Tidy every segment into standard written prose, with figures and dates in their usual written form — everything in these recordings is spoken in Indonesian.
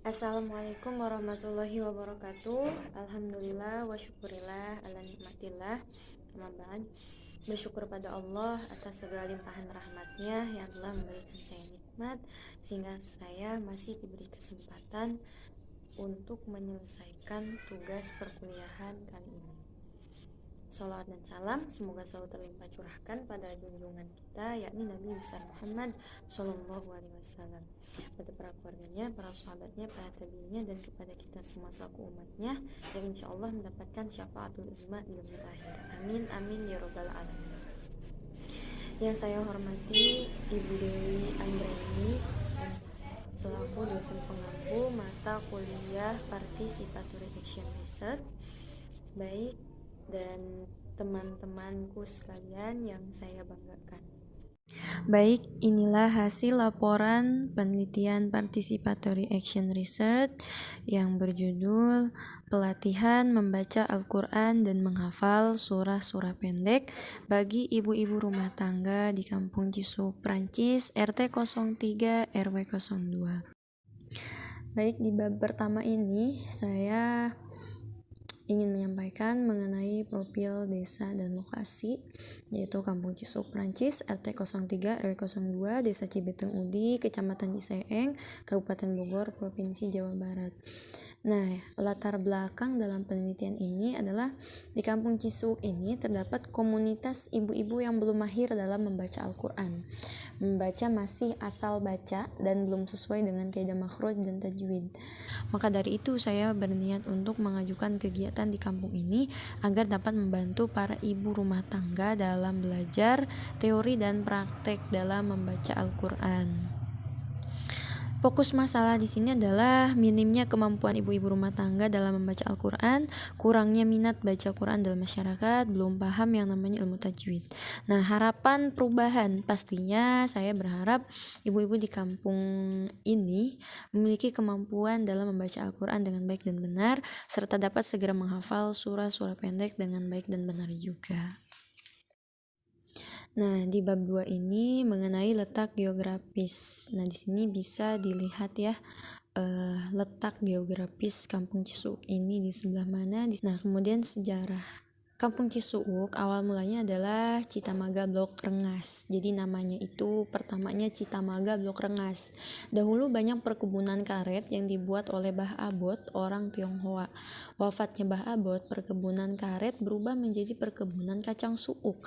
Assalamualaikum warahmatullahi wabarakatuh. Alhamdulillah wa syukurillah ala nikmatillah. Amma ba'd. Bersyukur pada Allah atas segala limpahan rahmatnya yang telah memberikan saya nikmat sehingga saya masih diberi kesempatan untuk menyelesaikan tugas perkuliahan kali ini. Salawat dan salam semoga selalu terlimpah curahkan pada junjungan kita, yakni Nabi besar Muhammad Sallallahu Alaihi Wasallam, pada para keluarganya, para sahabatnya, para tabiinnya, dan kepada kita semua selaku umatnya yang insya Allah mendapatkan syafaatul uzma di yaumil akhir. Amin amin ya robbal alamin. Yang saya hormati Ibu Dewi Anggraini selaku dosen pengampu mata kuliah Participatory Action Research. Baik, dan teman-temanku sekalian yang saya banggakan. Baik, inilah hasil laporan penelitian Participatory Action Research yang berjudul Pelatihan Membaca Al-Quran dan Menghafal Surah-Surah Pendek bagi Ibu-Ibu Rumah Tangga di Kampung Cisuk, Prancis, RT 03 RW 02. Baik, di bab pertama ini saya ingin menyampaikan mengenai profil desa dan lokasi, yaitu Kampung Cisuk, Prancis, RT 03 RW 02, Desa Cibeteng Udi, Kecamatan Ciseeng, Kabupaten Bogor, Provinsi Jawa Barat. Nah, latar belakang dalam penelitian ini adalah di Kampung Cisuk ini terdapat komunitas ibu-ibu yang belum mahir dalam membaca Al-Quran. Membaca masih asal baca dan belum sesuai dengan kaidah makhraj dan tajwid. Maka dari itu saya berniat untuk mengajukan kegiatan di kampung ini agar dapat membantu para ibu rumah tangga dalam belajar teori dan praktek dalam membaca Al-Quran. Fokus masalah di sini adalah minimnya kemampuan ibu-ibu rumah tangga dalam membaca Al-Quran, kurangnya minat baca Quran dalam masyarakat, belum paham yang namanya ilmu tajwid. Nah, harapan perubahan pastinya saya berharap ibu-ibu di kampung ini memiliki kemampuan dalam membaca Al-Quran dengan baik dan benar, serta dapat segera menghafal surah-surah pendek dengan baik dan benar juga. Nah, di bab 2 ini mengenai letak geografis. Nah, di sini bisa dilihat ya letak geografis Kampung Cisuk ini di sebelah mana. Nah, kemudian sejarah. Kampung Cisuk awal mulanya adalah Citamaga Blok Rengas. Jadi namanya itu pertamanya Citamaga Blok Rengas. Dahulu banyak perkebunan karet yang dibuat oleh Bah Abot, orang Tionghoa. Wafatnya Bah Abot, perkebunan karet berubah menjadi perkebunan kacang suuk.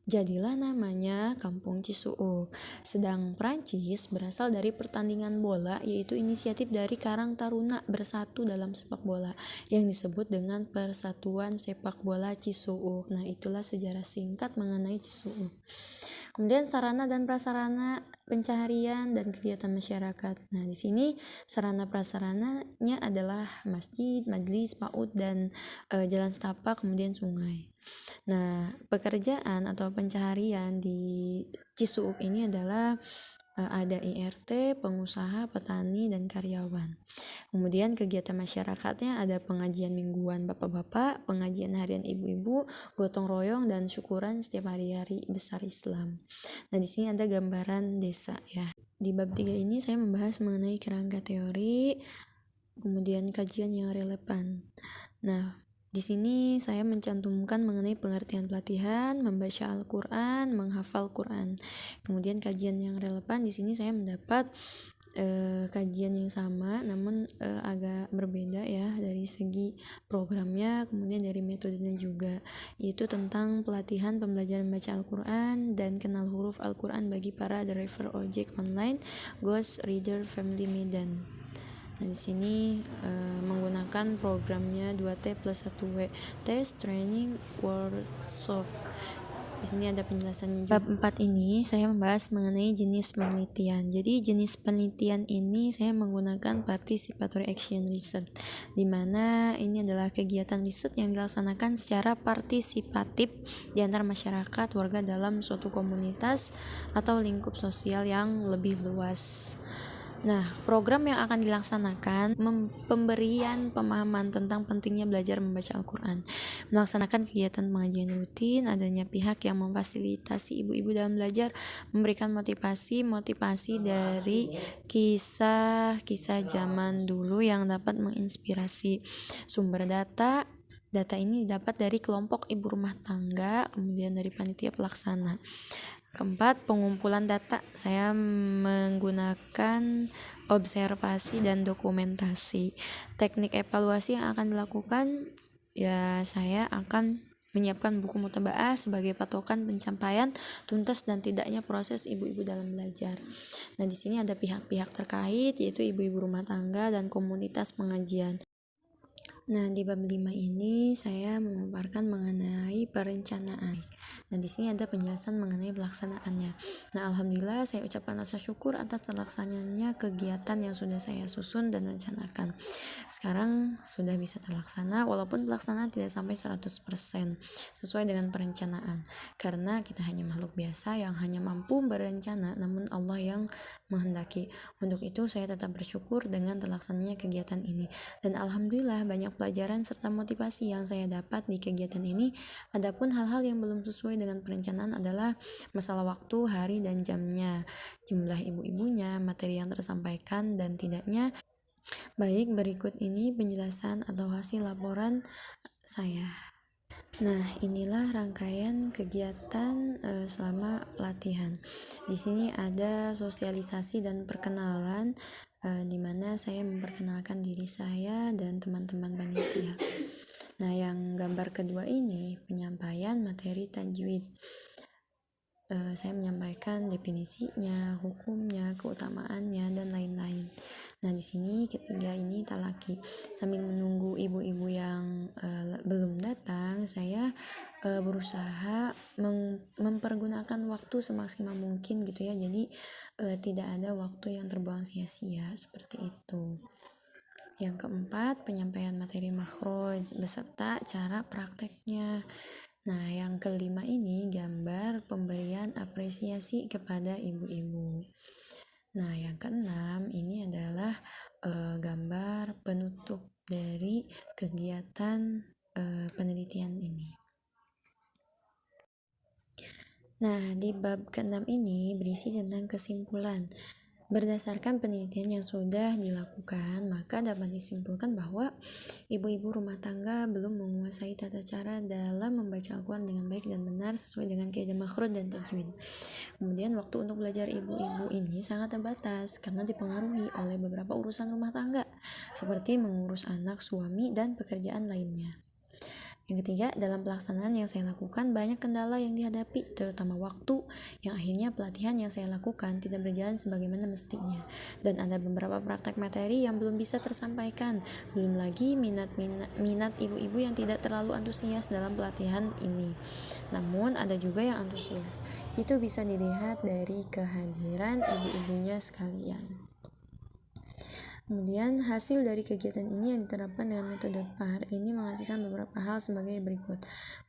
Jadilah namanya Kampung Cisuk. Sedang Prancis berasal dari pertandingan bola, yaitu inisiatif dari Karang Taruna bersatu dalam sepak bola yang disebut dengan Persatuan Sepak Bola Cisuk. Nah, itulah sejarah singkat mengenai Cisuk. Kemudian sarana dan prasarana pencaharian dan kegiatan masyarakat. Nah, di sini sarana prasarananya adalah masjid, majelis, PAUD, dan jalan setapak, kemudian sungai. Nah, pekerjaan atau pencaharian di Cisuk ini adalah ada IRT, pengusaha, petani, dan karyawan. Kemudian kegiatan masyarakatnya ada pengajian mingguan bapak-bapak, pengajian harian ibu-ibu, gotong royong, dan syukuran setiap hari-hari besar Islam. Nah, di sini ada gambaran desa ya. Di bab 3 ini saya membahas mengenai kerangka teori, kemudian kajian yang relevan. Nah, di sini saya mencantumkan mengenai pengertian pelatihan, membaca Al-Quran, menghafal Quran. Kemudian kajian yang relevan, di sini saya mendapat kajian yang sama, namun agak berbeda ya dari segi programnya, kemudian dari metodenya juga, yaitu tentang pelatihan pembelajaran membaca Al-Quran dan kenal huruf Al-Quran bagi para driver ojek online, Ghost Reader Family Medan. Nah, di sini menggunakan programnya 2T plus 1W, Test Training Workshop. Di sini ada penjelasannya juga. Bab 4 ini saya membahas mengenai jenis penelitian. Jadi jenis penelitian ini saya menggunakan Participatory Action Research, di mana ini adalah kegiatan riset yang dilaksanakan secara partisipatif di antara masyarakat warga dalam suatu komunitas atau lingkup sosial yang lebih luas. Nah, program yang akan dilaksanakan pemberian pemahaman tentang pentingnya belajar membaca Al-Quran, melaksanakan kegiatan pengajian rutin, adanya pihak yang memfasilitasi ibu-ibu dalam belajar, memberikan motivasi dari kisah-kisah zaman dulu yang dapat menginspirasi. Sumber data ini didapat dari kelompok ibu rumah tangga, kemudian dari panitia pelaksana. Keempat, pengumpulan data. Saya menggunakan observasi dan dokumentasi. Teknik evaluasi yang akan dilakukan, ya saya akan menyiapkan buku mutabaah sebagai patokan pencapaian tuntas dan tidaknya proses ibu-ibu dalam belajar. Nah, di sini ada pihak-pihak terkait, yaitu ibu-ibu rumah tangga dan komunitas pengajian. Nah, di bab 5 ini saya memaparkan mengenai perencanaan. Nah, di sini ada penjelasan mengenai pelaksanaannya. Nah, alhamdulillah saya ucapkan rasa syukur atas terlaksananya kegiatan yang sudah saya susun dan rencanakan. Sekarang sudah bisa terlaksana walaupun pelaksanaan tidak sampai 100% sesuai dengan perencanaan. Karena kita hanya makhluk biasa yang hanya mampu berencana, namun Allah yang menghendaki. Untuk itu saya tetap bersyukur dengan terlaksananya kegiatan ini. Dan alhamdulillah banyak pelajaran serta motivasi yang saya dapat di kegiatan ini. Adapun hal-hal yang belum sesuai dengan perencanaan adalah masalah waktu, hari, dan jamnya, jumlah ibu-ibunya, materi yang tersampaikan, dan tidaknya. Baik, berikut ini penjelasan atau hasil laporan saya. Nah, inilah rangkaian kegiatan selama latihan. Di sini ada sosialisasi dan perkenalan, di mana saya memperkenalkan diri saya dan teman-teman panitia. Nah, yang gambar kedua ini penyampaian materi tajwid. Saya menyampaikan definisinya, hukumnya, keutamaannya, dan lain-lain. Nah, di sini ketiga ini talaki. Sambil menunggu ibu-ibu yang belum datang, saya berusaha mempergunakan waktu semaksimal mungkin gitu ya. Jadi tidak ada waktu yang terbuang sia-sia seperti itu. Yang keempat, penyampaian materi makhraj beserta cara prakteknya. Nah, yang kelima ini gambar pemberian apresiasi kepada ibu-ibu. Nah, yang keenam ini adalah gambar penutup dari kegiatan penelitian ini. Nah, di bab ke-6 ini berisi tentang kesimpulan. Berdasarkan penelitian yang sudah dilakukan, maka dapat disimpulkan bahwa ibu-ibu rumah tangga belum menguasai tata cara dalam membaca Al-Quran dengan baik dan benar sesuai dengan kaidah makhraj dan tajwid. Kemudian waktu untuk belajar ibu-ibu ini sangat terbatas karena dipengaruhi oleh beberapa urusan rumah tangga seperti mengurus anak, suami, dan pekerjaan lainnya. Yang ketiga, dalam pelaksanaan yang saya lakukan banyak kendala yang dihadapi, terutama waktu, yang akhirnya pelatihan yang saya lakukan tidak berjalan sebagaimana mestinya. Dan ada beberapa praktek materi yang belum bisa tersampaikan. Belum lagi minat ibu-ibu yang tidak terlalu antusias dalam pelatihan ini. Namun ada juga yang antusias. Itu bisa dilihat dari kehadiran ibu-ibunya sekalian. Kemudian hasil dari kegiatan ini yang diterapkan dengan metode PAR ini menghasilkan beberapa hal sebagai berikut.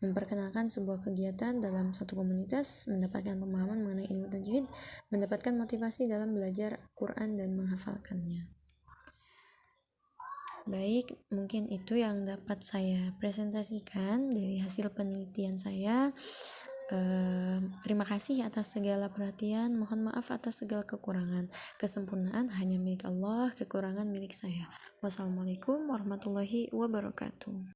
Memperkenalkan sebuah kegiatan dalam satu komunitas, mendapatkan pemahaman mengenai ilmu tajwid, mendapatkan motivasi dalam belajar Quran dan menghafalkannya. Baik, mungkin itu yang dapat saya presentasikan dari hasil penelitian saya. Terima kasih atas segala perhatian. Mohon maaf atas segala kekurangan. Kesempurnaan hanya milik Allah, kekurangan milik saya. Wassalamualaikum warahmatullahi wabarakatuh.